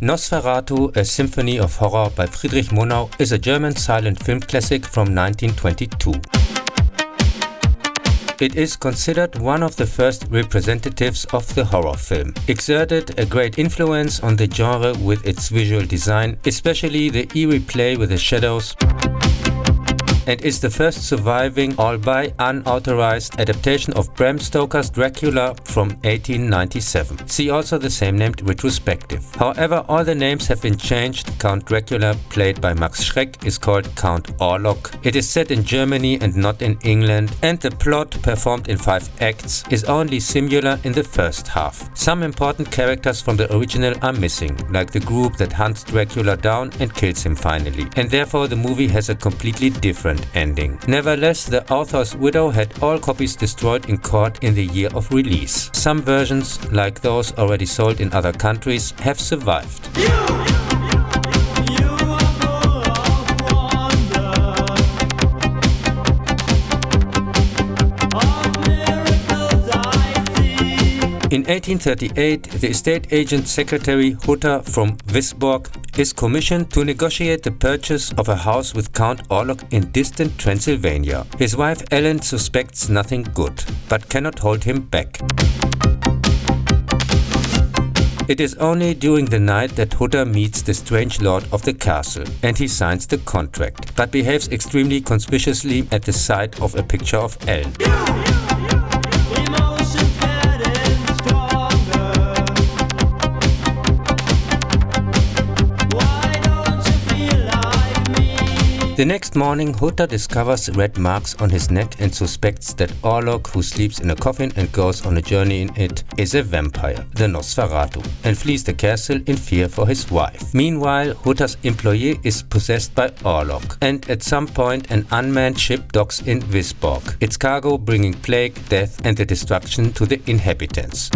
Nosferatu, A Symphony of Horror by Friedrich Murnau is a German silent film classic from 1922. It is considered one of the first representatives of the horror film, exerted a great influence on the genre with its visual design, especially the eerie play with the shadows, and is the first surviving, albeit unauthorized, adaptation of Bram Stoker's Dracula from 1897. See also the same-named retrospective. However, all the names have been changed. Count Dracula, played by Max Schreck, is called Count Orlok. It is set in Germany and not in England, and the plot, performed in 5 acts, is only singular in the first half. Some important characters from the original are missing, like the group that hunts Dracula down and kills him finally, and therefore the movie has a completely different ending. Nevertheless, the author's widow had all copies destroyed in court in the year of release. Some versions, like those already sold in other countries, have survived. In 1838, the estate agent secretary Hutter from Wisborg is commissioned to negotiate the purchase of a house with Count Orlok in distant Transylvania. His wife Ellen suspects nothing good, but cannot hold him back. It is only during the night that Hutter meets the strange lord of the castle, and he signs the contract, but behaves extremely conspicuously at the sight of a picture of Ellen. The next morning, Hutter discovers red marks on his neck and suspects that Orlok, who sleeps in a coffin and goes on a journey in it, is a vampire, the Nosferatu, and flees the castle in fear for his wife. Meanwhile, Hutter's employee is possessed by Orlok, and at some point an unmanned ship docks in Wisborg, its cargo bringing plague, death and the destruction to the inhabitants.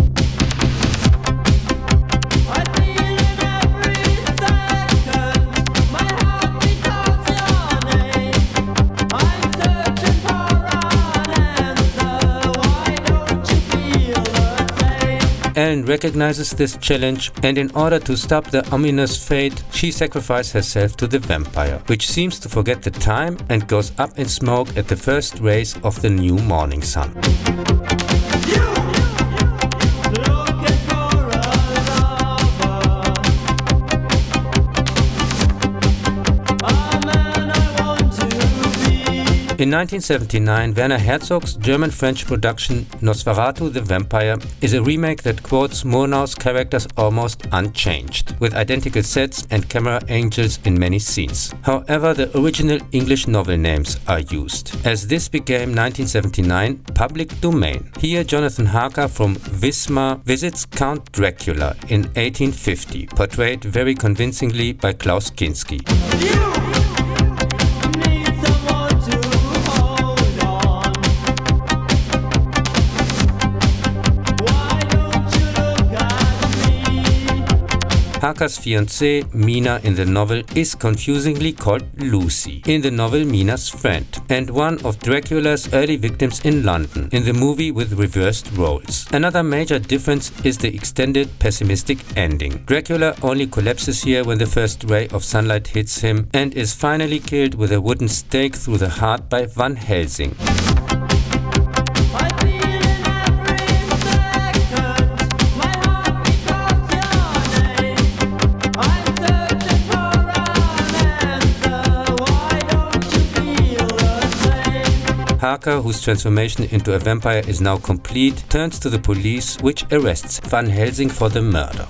Ellen recognizes this challenge, and in order to stop the ominous fate, she sacrifices herself to the vampire, which seems to forget the time and goes up in smoke at the first rays of the new morning sun. In 1979, Werner Herzog's German-French production Nosferatu the Vampire is a remake that quotes Murnau's characters almost unchanged, with identical sets and camera angles in many scenes. However, the original English novel names are used, as this became 1979 public domain. Here Jonathan Harker from Wismar visits Count Dracula in 1850, portrayed very convincingly by Klaus Kinski. Harker's fiancée, Mina, in the novel is confusingly called Lucy, in the novel Mina's friend, and one of Dracula's early victims in London, in the movie with reversed roles. Another major difference is the extended pessimistic ending. Dracula only collapses here when the first ray of sunlight hits him and is finally killed with a wooden stake through the heart by Van Helsing. Harker, whose transformation into a vampire is now complete, turns to the police, which arrests Van Helsing for the murder.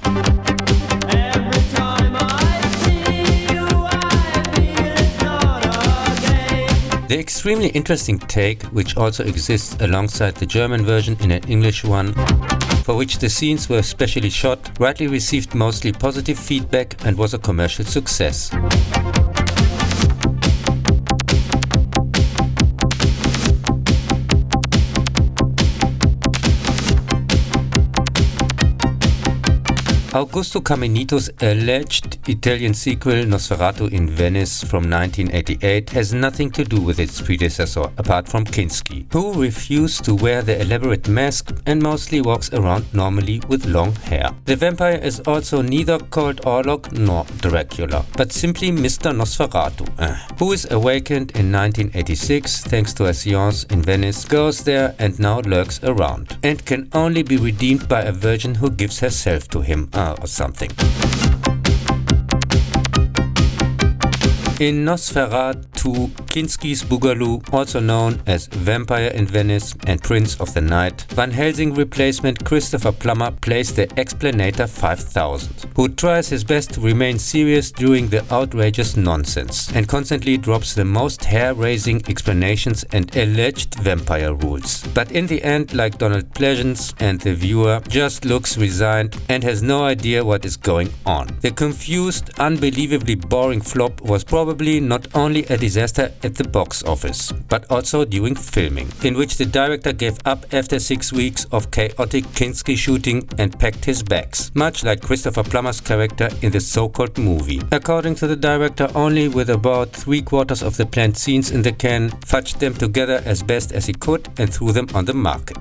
The extremely interesting take, which also exists alongside the German version in an English one, for which the scenes were specially shot, rightly received mostly positive feedback and was a commercial success. Augusto Caminito's alleged Italian sequel Nosferatu in Venice from 1988 has nothing to do with its predecessor apart from Kinski, who refused to wear the elaborate mask and mostly walks around normally with long hair. The vampire is also neither called Orlok nor Dracula, but simply Mr. Nosferatu, who is awakened in 1986 thanks to a seance in Venice, goes there and now lurks around, and can only be redeemed by a virgin who gives herself to him or something. In Nosferatu, Kinski's Boogaloo, also known as Vampire in Venice and Prince of the Night, Van Helsing replacement Christopher Plummer plays the Explanator 5000, who tries his best to remain serious during the outrageous nonsense and constantly drops the most hair-raising explanations and alleged vampire rules. But in the end, like Donald Pleasance and the viewer, just looks resigned and has no idea what is going on. The confused, unbelievably boring flop was probably not only a disaster at the box office, but also during filming, in which the director gave up after 6 weeks of chaotic Kinski shooting and packed his bags, much like Christopher Plummer's character in the so-called movie. According to the director, only with about 3/4 of the planned scenes in the can, fudged them together as best as he could and threw them on the market.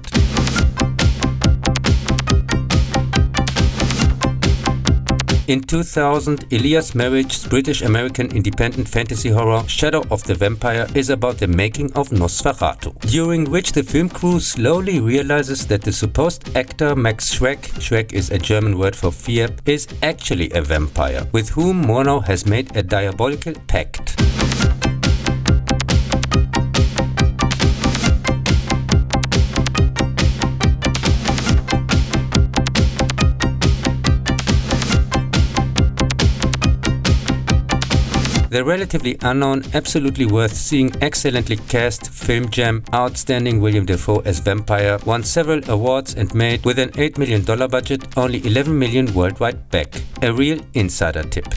In 2000, Elias Merrich's British-American independent fantasy horror Shadow of the Vampire is about the making of Nosferatu, during which the film crew slowly realizes that the supposed actor Max Schreck is a German word for fear, is actually a vampire, with whom Murnau has made a diabolical pact. The relatively unknown, absolutely worth seeing, excellently cast film gem, outstanding William Dafoe as vampire, won several awards and made, with an $8 million budget, only 11 million worldwide back. A real insider tip.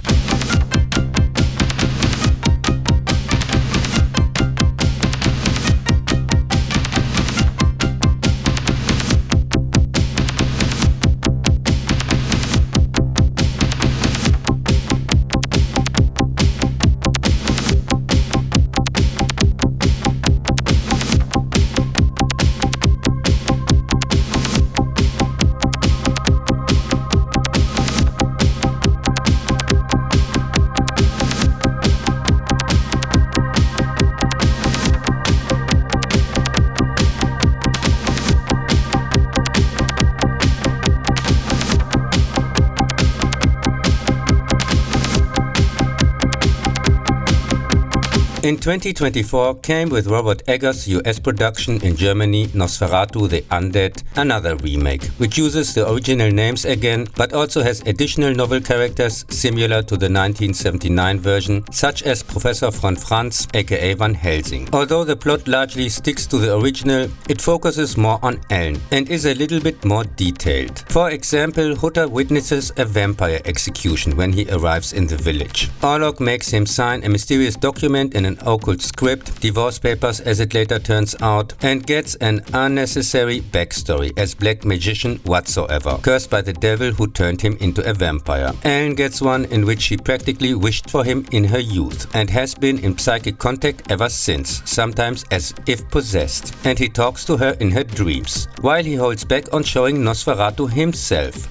In 2024 came with Robert Eggers' US production in Germany Nosferatu the Undead, another remake, which uses the original names again, but also has additional novel characters similar to the 1979 version, such as Professor von Franz aka Van Helsing. Although the plot largely sticks to the original, it focuses more on Ellen and is a little bit more detailed. For example, Hutter witnesses a vampire execution when he arrives in the village. Orlok makes him sign a mysterious document in an occult script, divorce papers as it later turns out, and gets an unnecessary backstory as black magician whatsoever, cursed by the devil who turned him into a vampire. Ellen gets one in which she practically wished for him in her youth and has been in psychic contact ever since, sometimes as if possessed, and he talks to her in her dreams, while he holds back on showing Nosferatu himself,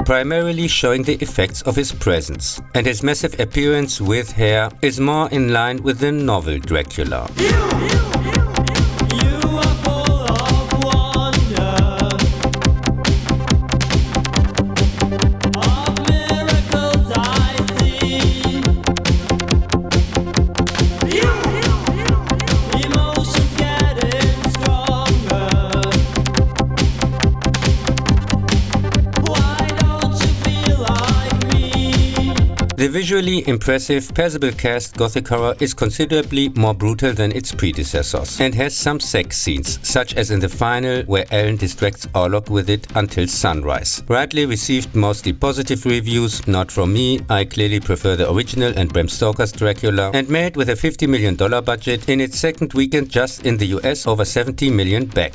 primarily showing the effects of his presence, and his massive appearance with hair is more in line with the novel Dracula. The visually impressive, passable cast gothic horror is considerably more brutal than its predecessors and has some sex scenes, such as in the final where Ellen distracts Orlok with it until sunrise. Rightly received mostly positive reviews, not from me, I clearly prefer the original and Bram Stoker's Dracula, and made with a $50 million budget in its second weekend just in the US over 70 million back.